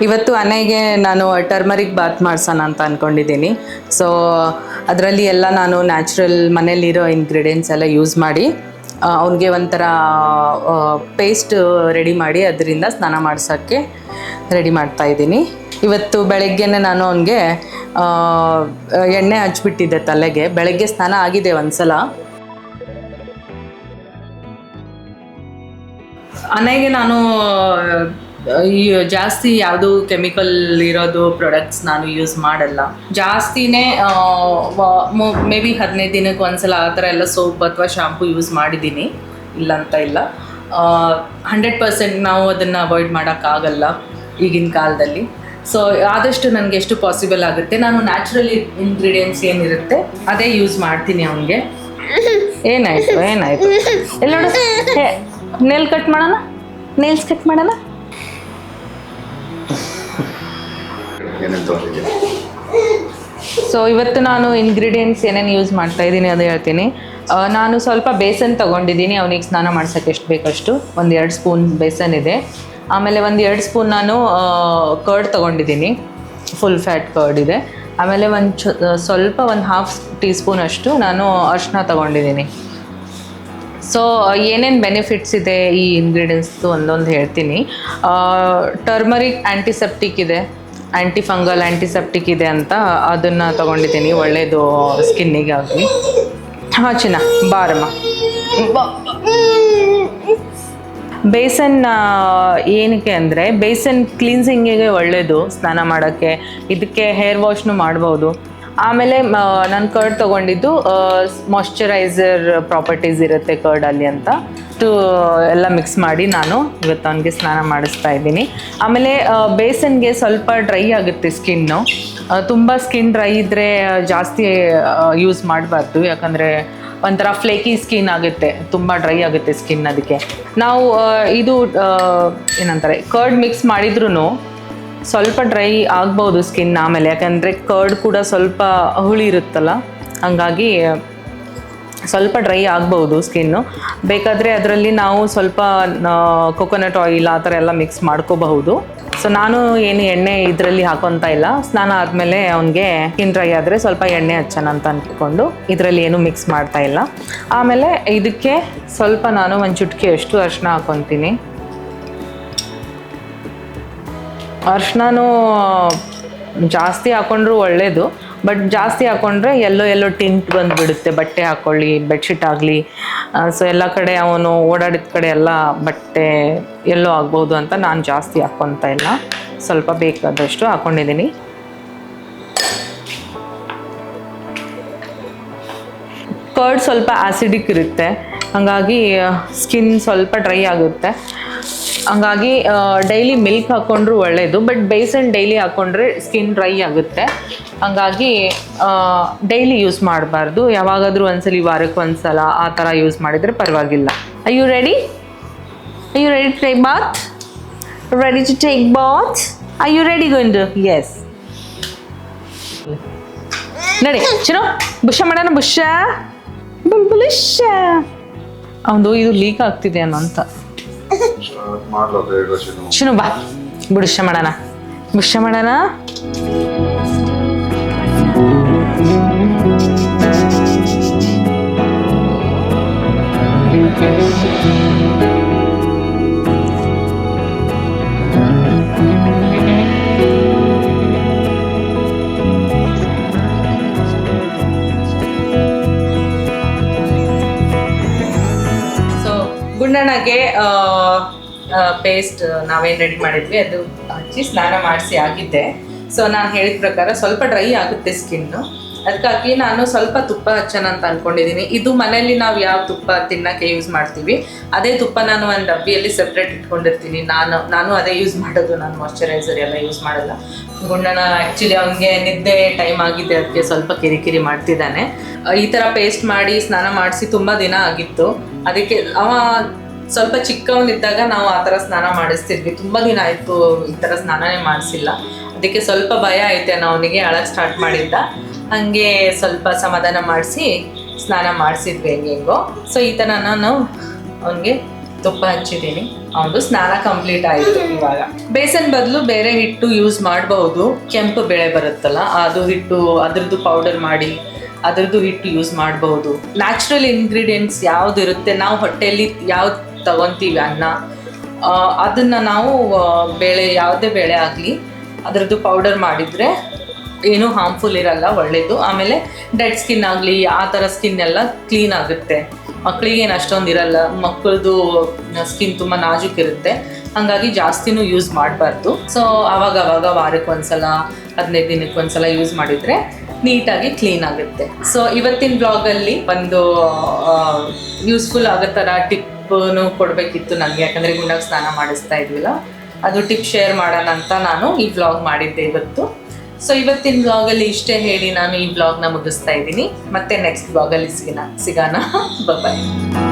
ಇವತ್ತು ಅನೆಗೆ ನಾನು ಟರ್ಮರಿಕ್ ಬಾತ್ ಮಾಡ್ಸೋಣ ಅಂತ ಅಂದ್ಕೊಂಡಿದ್ದೀನಿ. ಸೊ ಅದರಲ್ಲಿ ಎಲ್ಲ ನಾನು ನ್ಯಾಚುರಲ್ ಮನೇಲಿರೋ ಇಂಗ್ರೀಡಿಯೆಂಟ್ಸ್ ಎಲ್ಲ ಯೂಸ್ ಮಾಡಿ ಅವನಿಗೆ ಒಂಥರ ಪೇಸ್ಟ್ ರೆಡಿ ಮಾಡಿ ಅದರಿಂದ ಸ್ನಾನ ಮಾಡ್ಸೋಕ್ಕೆ ರೆಡಿ ಮಾಡ್ತಾಯಿದ್ದೀನಿ. ಇವತ್ತು ಬೆಳಗ್ಗೆನೇ ನಾನು ಅವನಿಗೆ ಎಣ್ಣೆ ಹಚ್ಬಿಟ್ಟಿದ್ದೆ ತಲೆಗೆ. ಬೆಳಗ್ಗೆ ಸ್ನಾನ ಆಗಿದೆ ಒಂದ್ಸಲ. ಅನೆಗೆ ನಾನು ಜಾಸ್ತಿ ಯಾವುದು ಕೆಮಿಕಲ್ ಇರೋದು ಪ್ರಾಡಕ್ಟ್ಸ್ ನಾನು ಯೂಸ್ ಮಾಡಲ್ಲ. ಜಾಸ್ತಿನೇ ಮೇ ಬಿ 15 ದಿನಕ್ಕೆ ಒಂದ್ಸಲ ಆ ಥರ ಎಲ್ಲ ಸೋಪ್ ಅಥವಾ ಶಾಂಪು ಯೂಸ್ ಮಾಡಿದ್ದೀನಿ, ಇಲ್ಲ ಅಂತ ಇಲ್ಲ. 100% ನಾವು ಅದನ್ನು ಅವಾಯ್ಡ್ ಮಾಡೋಕ್ಕಾಗಲ್ಲ ಈಗಿನ ಕಾಲದಲ್ಲಿ. ಸೊ ಆದಷ್ಟು ನನಗೆ ಎಷ್ಟು ಪಾಸಿಬಲ್ ಆಗುತ್ತೆ ನಾನು ನ್ಯಾಚುರಲ್ ಇಂಗ್ರೀಡಿಯೆಂಟ್ಸ್ ಏನಿರುತ್ತೆ ಅದೇ ಯೂಸ್ ಮಾಡ್ತೀನಿ ಅವನಿಗೆ. ಏನಾಯಿತು ಎಲ್ಲ ನೇಲ್ ಕಟ್ ಮಾಡೋಣ, ನೇಲ್ಸ್ ಕಟ್ ಮಾಡೋಣ. ಸೊ ಇವತ್ತು ನಾನು ಇಂಗ್ರೀಡಿಯೆಂಟ್ಸ್ ಏನೇನು ಯೂಸ್ ಮಾಡ್ತಾ ಇದ್ದೀನಿ ಅದು ಹೇಳ್ತೀನಿ. ನಾನು ಸ್ವಲ್ಪ ಬೇಸನ್ ತೊಗೊಂಡಿದ್ದೀನಿ ಅವನಿಗೆ ಸ್ನಾನ ಮಾಡ್ಸೋಕ್ಕೆ ಎಷ್ಟು ಬೇಕಷ್ಟು. 1-2 ಸ್ಪೂನ್ ಬೇಸನ್ ಇದೆ. ಆಮೇಲೆ 1-2 ಸ್ಪೂನ್ ನಾನು ಕರ್ಡ್ ತೊಗೊಂಡಿದ್ದೀನಿ, ಫುಲ್ ಫ್ಯಾಟ್ ಕರ್ಡ್ ಇದೆ. ಆಮೇಲೆ ಸ್ವಲ್ಪ 1/2 ಟೀ ಸ್ಪೂನ್ ಅಷ್ಟು ನಾನು ಅರಿಶಿನ ತೊಗೊಂಡಿದ್ದೀನಿ. ಸೊ ಏನೇನು ಬೆನಿಫಿಟ್ಸ್ ಇದೆ ಈ ಇಂಗ್ರೀಡಿಯೆಂಟ್ಸ್ದು ಒಂದೊಂದು ಹೇಳ್ತೀನಿ. ಟರ್ಮರಿಕ್ ಆ್ಯಂಟಿಸೆಪ್ಟಿಕ್ ಇದೆ, ಆ್ಯಂಟಿಫಂಗಲ್ ಆ್ಯಂಟಿಸೆಪ್ಟಿಕ್ ಇದೆ ಅಂತ ಅದನ್ನು ತೊಗೊಂಡಿದ್ದೀನಿ, ಒಳ್ಳೆಯದು ಸ್ಕಿನ್ನಿಗೆ ಆಗಲಿ. ಹಾಂ ಚಿನ್ನ ಬಾರಮ್ಮ. ಬೇಸನ್ ಏನಕ್ಕೆ ಅಂದರೆ ಬೇಸನ್ ಕ್ಲೀನ್ಸಿಂಗಿಗೆ ಒಳ್ಳೆಯದು, ಸ್ನಾನ ಮಾಡೋಕ್ಕೆ. ಇದಕ್ಕೆ ಹೇರ್ ವಾಶ್ನು ಮಾಡ್ಬೋದು. ಆಮೇಲೆ ನಾನು ಕರ್ಡ್ ತೊಗೊಂಡಿದ್ದು ಮಾಯ್ಶ್ಚರೈಸರ್ ಪ್ರಾಪರ್ಟೀಸ್ ಇರುತ್ತೆ ಕರ್ಡಲ್ಲಿ ಅಂತ ಎಲ್ಲ ಮಿಕ್ಸ್ ಮಾಡಿ ನಾನು ಇವತ್ತು ಅವನಿಗೆ ಸ್ನಾನ ಮಾಡಿಸ್ತಾ ಇದ್ದೀನಿ. ಆಮೇಲೆ ಬೇಸನ್ಗೆ ಸ್ವಲ್ಪ ಡ್ರೈ ಆಗುತ್ತೆ ಸ್ಕಿನ್ನು. ತುಂಬ ಸ್ಕಿನ್ ಡ್ರೈ ಇದ್ದರೆ ಜಾಸ್ತಿ ಯೂಸ್ ಮಾಡಬಾರ್ದು, ಯಾಕಂದರೆ ಒಂಥರ ಫ್ಲೇಕಿ ಸ್ಕಿನ್ ಆಗುತ್ತೆ, ತುಂಬ ಡ್ರೈ ಆಗುತ್ತೆ ಸ್ಕಿನ್. ಅದಕ್ಕೆ ನಾವು ಇದು ಏನಂತಾರೆ ಕರ್ಡ್ ಮಿಕ್ಸ್ ಮಾಡಿದ್ರೂ ಸ್ವಲ್ಪ ಡ್ರೈ ಆಗ್ಬೋದು ಸ್ಕಿನ್ ಆಮೇಲೆ, ಯಾಕಂದರೆ ಕರ್ಡ್ ಕೂಡ ಸ್ವಲ್ಪ ಹುಳಿ ಇರುತ್ತಲ್ಲ, ಹಾಗಾಗಿ ಸ್ವಲ್ಪ ಡ್ರೈ ಆಗ್ಬೋದು ಸ್ಕಿನ್ನು. ಬೇಕಾದರೆ ಅದರಲ್ಲಿ ನಾವು ಸ್ವಲ್ಪ ಕೊಕೊನಟ್ ಆಯಿಲ್ ಆ ಥರ ಎಲ್ಲ ಮಿಕ್ಸ್ ಮಾಡ್ಕೋಬಹುದು. ಸೊ ನಾನು ಏನು ಎಣ್ಣೆ ಇದರಲ್ಲಿ ಹಾಕೊತಾ ಇಲ್ಲ. ಸ್ನಾನ ಆದಮೇಲೆ ಅವನಿಗೆ ಸ್ಕಿನ್ ಡ್ರೈ ಆದರೆ ಸ್ವಲ್ಪ ಎಣ್ಣೆ ಹಚ್ಚೋಣ ಅಂತ ಅಂದ್ಕೊಂಡು ಇದರಲ್ಲಿ ಏನೂ ಮಿಕ್ಸ್ ಮಾಡ್ತಾ ಇಲ್ಲ. ಆಮೇಲೆ ಇದಕ್ಕೆ ಸ್ವಲ್ಪ ನಾನು ಒಂದು ಚುಟ್ಕಿಯಷ್ಟು ಅರಿಶಿನ ಹಾಕ್ಕೊತೀನಿ. ಅರಿಶಿನೂ ಜಾಸ್ತಿ ಹಾಕ್ಕೊಂಡ್ರೂ ಒಳ್ಳೆಯದು, ಬಟ್ ಜಾಸ್ತಿ ಹಾಕ್ಕೊಂಡ್ರೆ ಎಲ್ಲೋ ಟಿಂಟ್ ಬಂದುಬಿಡುತ್ತೆ. ಬಟ್ಟೆ ಹಾಕ್ಕೊಳ್ಳಿ, ಬೆಡ್ಶೀಟ್ ಆಗಲಿ, ಸೊ ಎಲ್ಲ ಕಡೆ ಅವನು ಓಡಾಡಿದ ಕಡೆ ಎಲ್ಲ ಬಟ್ಟೆ ಎಲ್ಲೋ ಆಗ್ಬೋದು ಅಂತ ನಾನು ಜಾಸ್ತಿ ಹಾಕ್ಕೊತಾ ಇಲ್ಲ, ಸ್ವಲ್ಪ ಬೇಕಾದಷ್ಟು ಹಾಕ್ಕೊಂಡಿದ್ದೀನಿ. ಕರ್ಡ್ ಸ್ವಲ್ಪ ಆ್ಯಸಿಡಿಕ್ ಇರುತ್ತೆ, ಹಾಗಾಗಿ ಸ್ಕಿನ್ ಸ್ವಲ್ಪ ಡ್ರೈ ಆಗುತ್ತೆ. ಹಂಗಾಗಿ ಡೈಲಿ ಮಿಲ್ಕ್ ಹಾಕ್ಕೊಂಡ್ರೂ ಒಳ್ಳೆಯದು, ಬಟ್ ಬೇಸನ್ ಡೈಲಿ ಹಾಕ್ಕೊಂಡ್ರೆ ಸ್ಕಿನ್ ಡ್ರೈ ಆಗುತ್ತೆ. ಹಂಗಾಗಿ ಡೈಲಿ ಯೂಸ್ ಮಾಡಬಾರ್ದು, ಯಾವಾಗಾದರೂ ಒಂದ್ಸಲ ವಾರಕ್ಕೆ ಒಂದ್ಸಲ ಆ ಥರ ಯೂಸ್ ಮಾಡಿದರೆ ಪರವಾಗಿಲ್ಲ. Are you ready to take bath? Ready to take bath? Are you ready going to? Yes. ನಡಿ ಚಿನ್ನು, ಬುಷ ಮಾಡೋಣ. ಬುಷ ಬುಲ್ಬುಲಿಶ ಅವನು ಇದು ಲೀಕ್ ಆಗ್ತಿದೆ ಅನ್ನೋ ಅಂತ. ಚಿನ್ನು ಬಾ, ಬುಷ ಮಾಡೋಣ. ಗುಂಡಣ್ಣಗೆ ಪೇಸ್ಟ್ ನಾವೇನು ರೆಡಿ ಮಾಡಿದ್ವಿ ಅದು ಹಚ್ಚಿ ಸ್ನಾನ ಮಾಡಿಸಿ ಆಗಿದ್ದೆ. ಸೊ ನಾನು ಹೇಳಿದ ಪ್ರಕಾರ ಸ್ವಲ್ಪ ಡ್ರೈ ಆಗುತ್ತೆ ಸ್ಕಿನ್ನು, ಅದಕ್ಕಾಗಿ ನಾನು ಸ್ವಲ್ಪ ತುಪ್ಪ ಹಚ್ಚೋಣ ಅಂತ ಅಂದ್ಕೊಂಡಿದ್ದೀನಿ. ಇದು ಮನೇಲಿ ನಾವು ಯಾವ ತುಪ್ಪ ತಿನ್ನೋಕ್ಕೆ ಯೂಸ್ ಮಾಡ್ತೀವಿ ಅದೇ ತುಪ್ಪ ನಾನು ಒಂದು ಡಬ್ಬಿಯಲ್ಲಿ ಸಪ್ರೇಟ್ ಇಟ್ಕೊಂಡಿರ್ತೀನಿ. ನಾನು ಅದೇ ಯೂಸ್ ಮಾಡೋದು, ನಾನು ಮಾಯ್ಶ್ಚರೈಸರ್ ಎಲ್ಲ ಯೂಸ್ ಮಾಡಲ್ಲ. ಗುಂಡಣ್ಣ ಆ್ಯಕ್ಚುಲಿ ಅವನಿಗೆ ನಿದ್ದೆ ಟೈಮ್ ಆಗಿದೆ, ಅದಕ್ಕೆ ಸ್ವಲ್ಪ ಕಿರಿಕಿರಿ ಮಾಡ್ತಿದ್ದಾನೆ. ಈ ಥರ ಪೇಸ್ಟ್ ಮಾಡಿ ಸ್ನಾನ ಮಾಡಿಸಿ ತುಂಬ ದಿನ ಆಗಿತ್ತು. ಅದಕ್ಕೆ ಅವ ಸ್ವಲ್ಪ ಚಿಕ್ಕವನಿದ್ದಾಗ ನಾವು ಆ ಥರ ಸ್ನಾನ ಮಾಡಿಸ್ತಿದ್ವಿ. ತುಂಬ ದಿನ ಆಯಿತು ಈ ಥರ ಸ್ನಾನನೇ ಮಾಡಿಸಿಲ್ಲ. ಅದಕ್ಕೆ ಸ್ವಲ್ಪ ಭಯ ಐತೆ ಅವನಿಗೆ, ಅಳಕ್ಕೆ ಸ್ಟಾರ್ಟ್ ಮಾಡಿದ್ದ. ಹಾಗೆ ಸ್ವಲ್ಪ ಸಮಾಧಾನ ಮಾಡಿಸಿ ಸ್ನಾನ ಮಾಡಿಸಿದ್ವಿ ಹೆಂಗೋ. ಸೊ ಈ ಥರ ನಾನು ಅವನಿಗೆ ತುಪ್ಪ ಹಚ್ಚಿದ್ದೀನಿ. ಅವನು ಸ್ನಾನ ಕಂಪ್ಲೀಟ್ ಆಯಿತು. ಇವಾಗ ಬೇಸನ್ ಬದಲು ಬೇರೆ ಹಿಟ್ಟು ಯೂಸ್ ಮಾಡಬಹುದು. ಕೆಂಪು ಬೇಳೆ ಬರುತ್ತಲ್ಲ, ಅದು ಹಿಟ್ಟು ಅದ್ರದ್ದು ಪೌಡರ್ ಮಾಡಿ ಅದ್ರದ್ದು ಹಿಟ್ಟು ಯೂಸ್ ಮಾಡಬಹುದು. ನ್ಯಾಚುರಲ್ ಇಂಗ್ರೀಡಿಯೆಂಟ್ಸ್ ಯಾವ್ದು ಇರುತ್ತೆ, ನಾವು ಹೊಟ್ಟೆಯಲ್ಲಿ ಯಾವ್ದು ತಗೊತೀವಿ ಅನ್ನ, ಅದನ್ನ ನಾವು ಬೇಳೆ ಯಾವುದೇ ಬೇಳೆ ಆಗಲಿ ಅದರದ್ದು ಪೌಡರ್ ಮಾಡಿದರೆ ಏನೂ ಹಾರ್ಮ್ಫುಲ್ ಇರಲ್ಲ, ಒಳ್ಳೆಯದು. ಆಮೇಲೆ ಡೆಡ್ ಸ್ಕಿನ್ ಆಗಲಿ ಆ ಥರ ಸ್ಕಿನ್ ಎಲ್ಲ ಕ್ಲೀನ್ ಆಗುತ್ತೆ. ಮಕ್ಕಳಿಗೇನು ಅಷ್ಟೊಂದು ಇರಲ್ಲ, ಮಕ್ಕಳದು ಸ್ಕಿನ್ ತುಂಬ ನಾಜೂಕಿರುತ್ತೆ, ಹಾಗಾಗಿ ಜಾಸ್ತಿನೂ ಯೂಸ್ ಮಾಡಬಾರ್ದು. ಸೊ ಆವಾಗ ವಾರಕ್ಕೆ ಒಂದ್ಸಲ 15 ದಿನಕ್ಕೆ ಒಂದ್ಸಲ ಯೂಸ್ ಮಾಡಿದರೆ ನೀಟಾಗಿ ಕ್ಲೀನ್ ಆಗುತ್ತೆ. ಸೊ ಇವತ್ತಿನ ಬ್ಲಾಗಲ್ಲಿ ಒಂದು ಯೂಸ್ಫುಲ್ ಆಗೋ ಥರ ಟಿಪ್ಪನ್ನು ಕೊಡಬೇಕಿತ್ತು ನನಗೆ, ಯಾಕಂದರೆ ಗುಂಡಾಗ ಸ್ನಾನ ಮಾಡಿಸ್ತಾ ಇದ್ವಿಲ್ಲ, ಅದು ಟಿಪ್ ಶೇರ್ ಮಾಡೋಣ ಅಂತ ನಾನು ಈ ಬ್ಲಾಗ್ ಮಾಡಿದ್ದೆ ಇವತ್ತು. ಸೊ ಇವತ್ತಿನ ಬ್ಲಾಗಲ್ಲಿ ಇಷ್ಟೇ ಹೇಳಿ ನಾನು ಈ ಬ್ಲಾಗ್ನ ಮುಗಿಸ್ತಾ ಇದ್ದೀನಿ. ಮತ್ತೆ ನೆಕ್ಸ್ಟ್ ಬ್ಲಾಗಲ್ಲಿ ಸಿಗೋಣ. ಬಾಯ್.